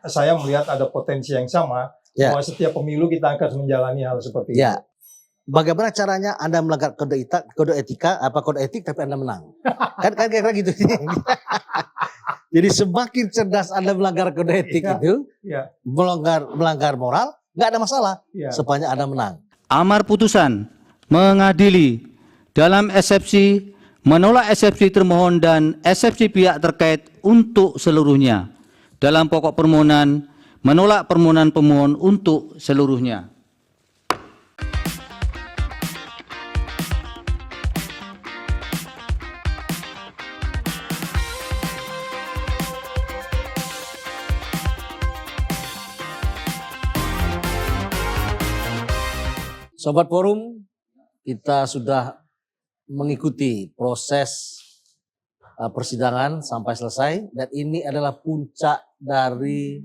saya melihat ada potensi yang sama bahwa setiap pemilu kita akan menjalani hal seperti itu. Bagaimana caranya Anda melanggar kode etik tapi Anda menang? kan kira-kira gitu. Jadi semakin cerdas Anda melanggar kode etik itu, melanggar moral, nggak ada masalah sepanjang Anda menang. Amar putusan mengadili dalam eksepsi, menolak eksepsi termohon dan eksepsi pihak terkait untuk seluruhnya. Dalam pokok permohonan, menolak permohonan pemohon untuk seluruhnya. Sobat Forum, kita sudah mengikuti proses persidangan sampai selesai dan ini adalah puncak dari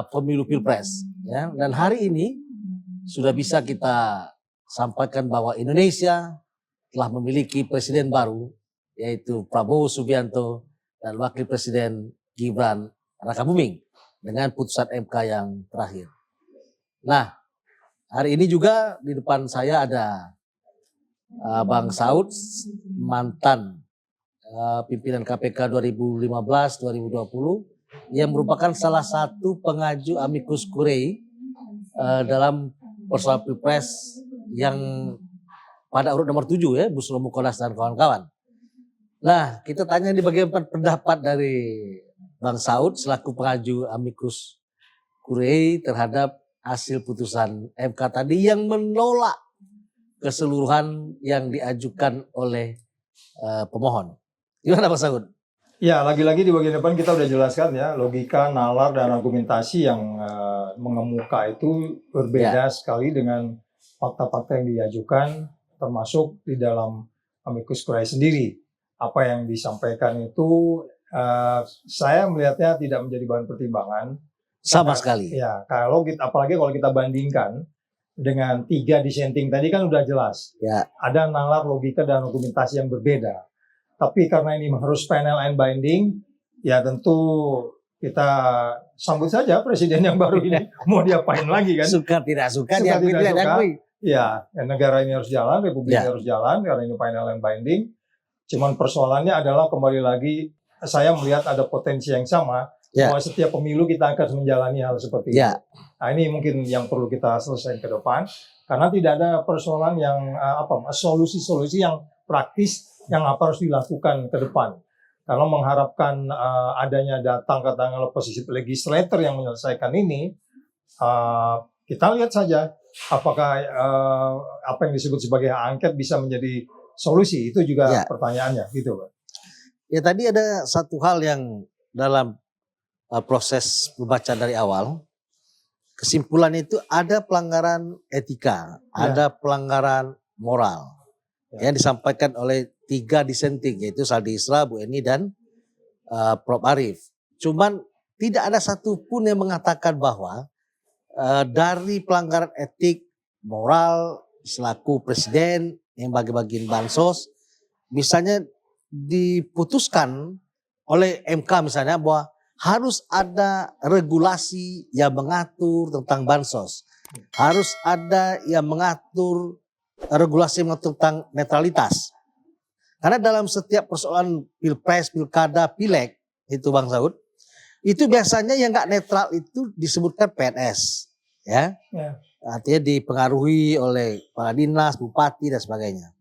pemilu Pilpres. Ya. Dan hari ini sudah bisa kita sampaikan bahwa Indonesia telah memiliki presiden baru, yaitu Prabowo Subianto dan Wakil Presiden Gibran Rakabuming dengan putusan MK yang terakhir. Nah, hari ini juga di depan saya ada Bang Saud, mantan pimpinan KPK 2015-2020 yang merupakan salah satu pengaju amicus curiae dalam persoalan Pilpres yang pada urut nomor 7 ya, Busro Mukodas dan kawan-kawan. Nah, kita tanya di bagian pendapat dari Bang Saud selaku pengaju amicus curiae terhadap hasil putusan MK tadi yang menolak keseluruhan yang diajukan oleh pemohon. Gimana Pak Saud? Ya, lagi-lagi di bagian depan kita udah jelaskan ya, logika, nalar, dan argumentasi yang mengemuka itu berbeda sekali dengan fakta-fakta yang diajukan, termasuk di dalam amicus curiae sendiri. Apa yang disampaikan itu saya melihatnya tidak menjadi bahan pertimbangan. Sama sekali. Ya, apalagi kalau kita bandingkan dengan 3 dissenting tadi kan udah jelas. Ya. Ada nalar, logika, dan argumentasi yang berbeda. Tapi karena ini harus panel and binding, ya tentu kita sambut saja presiden yang baru ini. Mau diapain lagi kan? Suka tidak suka, suka tidak suka. diakui. Ya, negara ini harus jalan, republik ini harus jalan karena ini panel and binding. Cuman persoalannya adalah kembali lagi saya melihat ada potensi yang sama. Bahwa setiap pemilu kita akan menjalani hal seperti itu. Nah, ini mungkin yang perlu kita selesaikan ke depan karena tidak ada persoalan yang solusi-solusi yang praktis yang harus dilakukan ke depan. Kalau mengharapkan adanya katakanlah posisi legislator yang menyelesaikan ini, kita lihat saja apakah apa yang disebut sebagai angket bisa menjadi solusi, itu juga pertanyaannya gitu, Pak. Ya, tadi ada satu hal yang dalam proses pembacaan dari awal, kesimpulan itu ada pelanggaran etika, ada pelanggaran moral yang disampaikan oleh 3 dissenting, yaitu Saldi Isra, Bu Eni, dan Prof. Arief. Cuman tidak ada satupun yang mengatakan bahwa dari pelanggaran etik, moral selaku presiden yang bagi-bagiin bansos, misalnya diputuskan oleh MK misalnya bahwa harus ada regulasi yang mengatur tentang bansos. Harus ada yang mengatur regulasi yang mengatur tentang netralitas. Karena dalam setiap persoalan pilpres, pilkada, pileg, itu Bang Saud, itu biasanya yang nggak netral itu disebutkan PNS. Artinya dipengaruhi oleh kepala dinas, bupati, dan sebagainya.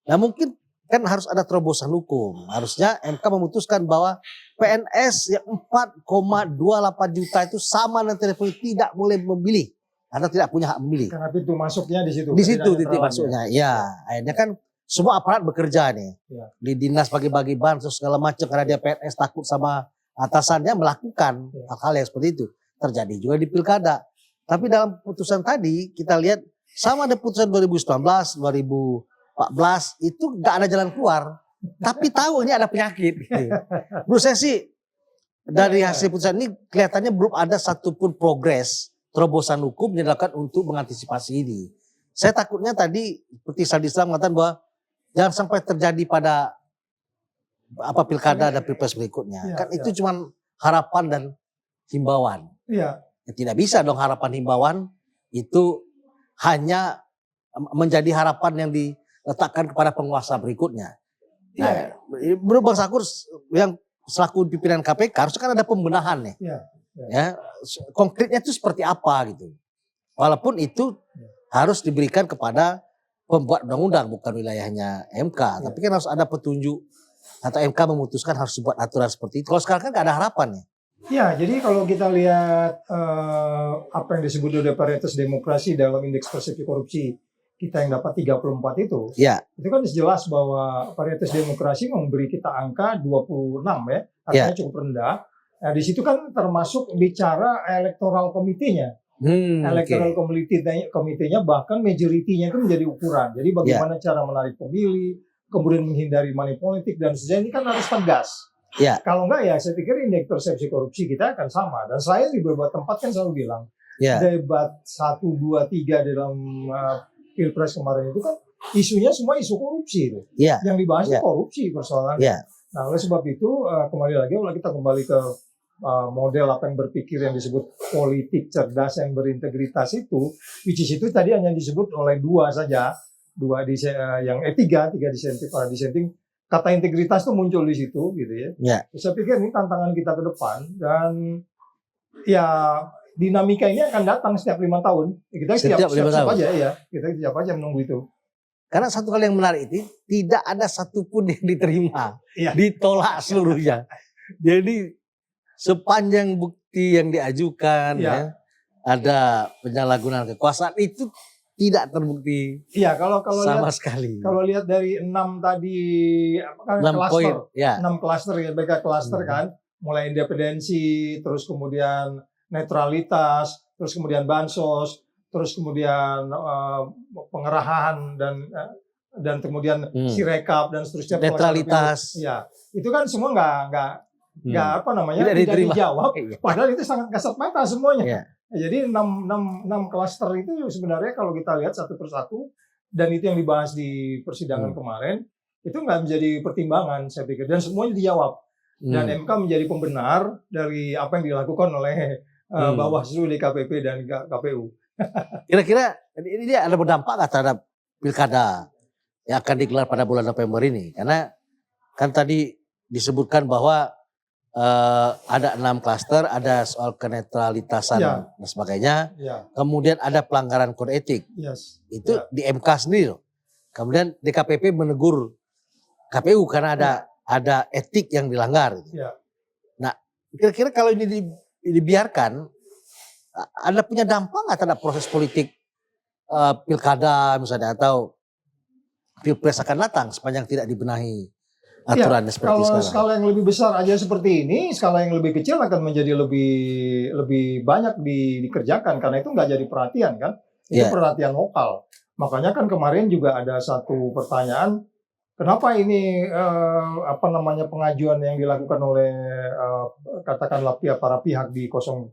Nah mungkin kan harus ada terobosan hukum. Harusnya MK memutuskan bahwa PNS yang 4,28 juta itu sama dengan telepon tidak boleh memilih karena tidak punya hak memilih. Karena pintu masuknya di situ. Di situ titik masuknya. Ya, akhirnya kan semua aparat bekerja nih. Di dinas bagi-bagi bansos segala macam karena dia PNS takut sama atasannya melakukan hal-hal yang seperti itu. Terjadi juga di pilkada. Tapi dalam putusan tadi kita lihat sama ada putusan 2019, 2014 itu nggak ada jalan keluar. Tapi tahu ini ada penyakit. Menurut saya sih dari hasil putusan ini kelihatannya belum ada satupun progres terobosan hukum yang dilakukan untuk mengantisipasi ini. Saya takutnya tadi seperti Saldi Isra mengatakan bahwa jangan sampai terjadi pada pilkada dan pilpres berikutnya. Kan itu cuma harapan dan himbauan. Iya. Tidak bisa dong harapan himbauan itu hanya menjadi harapan yang diletakkan kepada penguasa berikutnya. Nah, menurut Bang Sakur yang selaku pimpinan KPK harusnya kan ada pembenahan nih. Iya. Ya, konkretnya itu seperti apa gitu. Walaupun itu harus diberikan kepada pembuat undang-undang, bukan wilayahnya MK. Tapi kan harus ada petunjuk atau MK memutuskan harus buat aturan seperti itu. Kalau sekarang kan nggak ada harapan ya. Ya, jadi kalau kita lihat apa yang disebut oleh Paritas Demokrasi dalam indeks persepsi korupsi kita yang dapat 34 itu kan jelas bahwa Paritas Demokrasi memberi kita angka 26 ya, artinya cukup rendah. Nah, di situ kan termasuk bicara electoral committee-nya. Electoral committee-nya bahkan majority-nya itu menjadi ukuran. Jadi bagaimana cara menarik pemilih, kemudian menghindari money politik dan sebagainya, ini kan harus tegas. Kalau enggak ya saya pikir indeks persepsi korupsi kita akan sama. Dan saya di beberapa tempat kan selalu bilang debat 1, 2, 3 dalam Pilpres kemarin itu kan isunya semua isu korupsi itu. Yang dibahas itu korupsi persoalannya. Nah, oleh sebab itu kembali lagi kalau kita kembali ke model apa yang berpikir yang disebut politik cerdas yang berintegritas itu, which is itu tadi hanya disebut oleh dua saja, yang tiga dissenting, kata integritas itu muncul di situ gitu ya. Saya pikir ini tantangan kita ke depan dan ya dinamika ini akan datang setiap 5 tahun. Kita siap aja ya, kita siap aja menunggu itu. Karena satu hal yang menarik itu tidak ada satupun yang diterima, ditolak seluruhnya. Jadi sepanjang bukti yang diajukan ada penyalahgunaan kekuasaan itu tidak terbukti. Kalau sama sekali. Kalau lihat dari 6 tadi 6 klaster ya, BK klaster kan, mulai independensi, terus kemudian netralitas, terus kemudian bansos, terus kemudian pengerahan dan kemudian sirekap dan seterusnya, netralitas. Itu kan semua nggak tidak dijawab. Padahal itu sangat kasat mata semuanya. Jadi 6 klaster itu sebenarnya kalau kita lihat satu persatu dan itu yang dibahas di persidangan kemarin itu nggak menjadi pertimbangan saya pikir dan semuanya dijawab dan MK menjadi pembenar dari apa yang dilakukan oleh Bawaslu, DKPP dan KPU. Kira-kira ini ada berdampak nggak terhadap pilkada yang akan digelar pada bulan November ini? Karena kan tadi disebutkan bahwa ada 6 klaster, ada soal kenetralitasan dan sebagainya. Kemudian ada pelanggaran kode etik. Itu di MK sendiri loh. Kemudian DKPP menegur KPU karena ada etik yang dilanggar. Nah, kira-kira kalau ini dibiarkan, ada punya dampak nggak terhadap proses politik pilkada misalnya atau pilpres akan datang sepanjang tidak dibenahi aturannya seperti kalau sekarang. Skala yang lebih besar aja seperti ini, skala yang lebih kecil akan menjadi lebih banyak dikerjakan karena itu nggak jadi perhatian kan, itu perhatian lokal. Makanya kan kemarin juga ada satu pertanyaan, kenapa ini pengajuan yang dilakukan oleh katakanlah para pihak di 01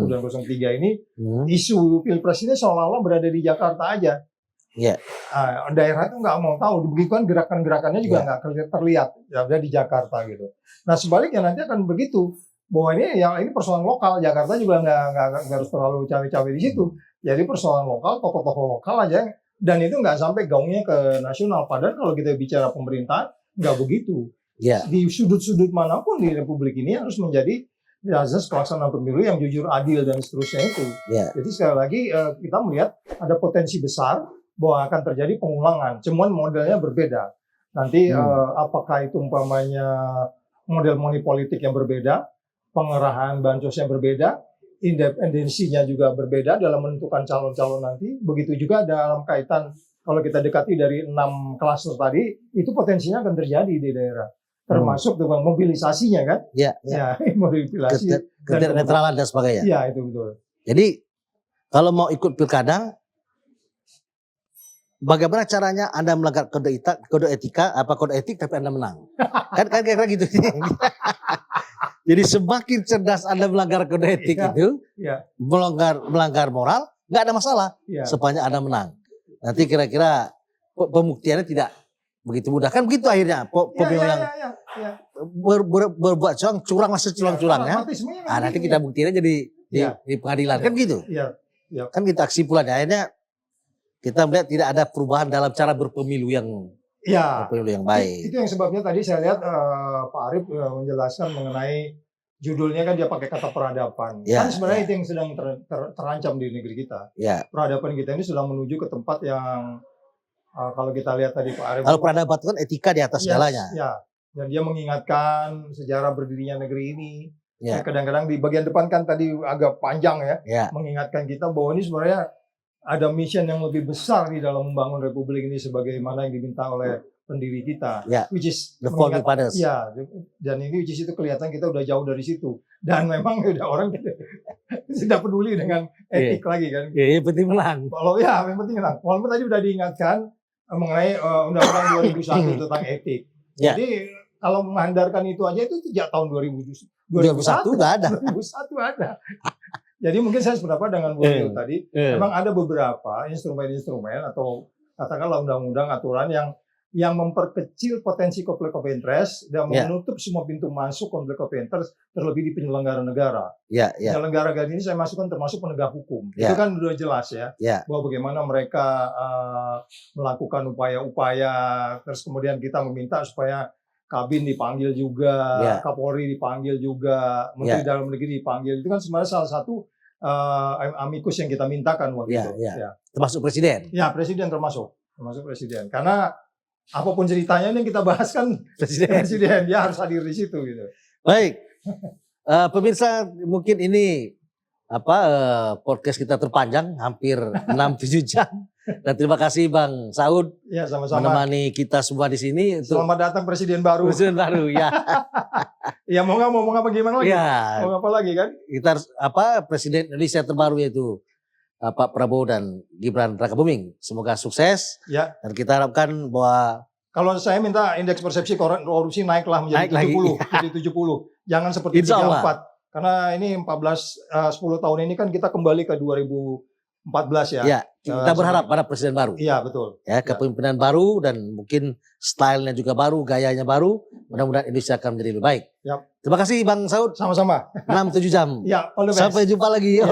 dan 03 ini isu pilpres ini seolah-olah berada di Jakarta aja. Daerah itu nggak mau tahu, begitu kan gerakan-gerakannya juga nggak terlihat, ya udah di Jakarta gitu. Nah sebaliknya nanti akan begitu, bahwa ini persoalan lokal, Jakarta juga nggak harus terlalu cawe-cawe di situ. Jadi persoalan lokal, tokoh-tokoh lokal aja, dan itu nggak sampai gaungnya ke nasional. Padahal kalau kita bicara pemerintahan nggak begitu. Di sudut-sudut manapun di Republik ini harus menjadi azas pelaksanaan pemilu yang jujur, adil dan seterusnya itu. Jadi sekali lagi kita melihat ada potensi besar bahwa akan terjadi pengulangan, cuman modelnya berbeda. Nanti apakah itu umpamanya model money politik yang berbeda, pengerahan bansos yang berbeda, independensinya juga berbeda dalam menentukan calon-calon nanti. Begitu juga dalam kaitan kalau kita dekati dari 6 klaster tadi, itu potensinya akan terjadi di daerah. Termasuk dengan mobilisasinya kan? Mobilisasi. Netralan dan sebagainya. Iya, itu betul. Jadi kalau mau ikut pilkada, bagaimana caranya Anda melanggar kode etik tapi Anda menang? kan kira-kira gitu. Jadi semakin cerdas Anda melanggar kode etik itu, melanggar moral, nggak ada masalah sepanjang Anda menang. Nanti kira-kira pembuktiannya tidak begitu mudah. Kan begitu akhirnya pemilu yang ya. berbuat curang lah securang-curangnya. Pragmatismenya Ah, nanti begini. kita buktinya jadi Iya. di pengadilan kan gitu. Iya. Kan kita kesimpulannya akhirnya kita melihat tidak ada perubahan dalam cara berpemilu yang Iya. baik. Itu yang sebabnya tadi saya lihat Pak Arief menjelaskan mengenai judulnya kan dia pakai kata peradaban. Ya, Kan sebenarnya ya. itu yang sedang terancam di negeri kita. Ya. Peradaban kita ini sedang menuju ke tempat yang kalau kita lihat tadi Pak Arief. Kalau peradaban itu kan etika di atas segalanya. Ya. Dan dia mengingatkan sejarah berdirinya negeri ini. Ya. Kadang-kadang di bagian depan kan tadi agak panjang ya. Ya. Mengingatkan kita bahwa ini sebenarnya ada mission yang lebih besar di dalam membangun republik ini sebagaimana yang diminta oleh pendiri kita, Ya. which is The founding fathers. Ya, dan ini which is itu kelihatan kita udah jauh dari situ. Dan memang udah orang tidak peduli dengan etik lagi kan. Ya, yang penting menang. Kalau ya, yang penting lah. Walaupun tadi udah diingatkan mengenai Undang-Undang 2001 tentang etik. Ya. Jadi kalau menghandarkan itu aja itu sejak tahun 2001 udah ada. 2001 ada. Jadi mungkin saya sependapat dengan Bu Rio tadi. Memang ada beberapa instrumen-instrumen atau katakanlah undang-undang aturan yang memperkecil potensi konflik of interest dan menutup semua pintu masuk konflik of interest terlebih di penyelenggara negara. Ya. Penyelenggara negara ini saya masukkan termasuk penegak hukum. Ya. Itu kan sudah jelas ya, bahwa bagaimana mereka melakukan upaya-upaya, terus kemudian kita meminta supaya Kabin dipanggil juga, Kapolri dipanggil juga, Menteri Dalam Negeri dipanggil. Itu kan sebenarnya salah satu amikus yang kita mintakan waktu itu. Ya. Termasuk presiden. Ya, presiden termasuk presiden. Karena apapun ceritanya yang kita bahas kan presiden dia harus hadir di situ gitu. Baik, pemirsa mungkin ini podcast kita terpanjang hampir 6-7 jam. Dan terima kasih Bang Saud ya, sama-sama menemani kita semua di sini. Selamat datang presiden baru. Presiden baru ya. Ya mau apa gimana lagi? Ya. Mau apa lagi kan? Kita presiden Indonesia terbaru yaitu Pak Prabowo dan Gibran Rakabuming. Semoga sukses. Ya. Dan kita harapkan bahwa kalau saya minta indeks persepsi korupsi naiklah menjadi 70, jadi 70. Jangan seperti 34. Karena ini 10 tahun ini kan kita kembali ke 2014 ya. Ya, kita berharap pada presiden baru. Iya, betul. Ya, kepemimpinan baru dan mungkin stylenya juga baru, gayanya baru. Mudah-mudahan Indonesia akan menjadi lebih baik. Yap. Terima kasih Bang Saud. Sama-sama. 6-7 jam. Ya, all the best. Sampai jumpa lagi. Ya.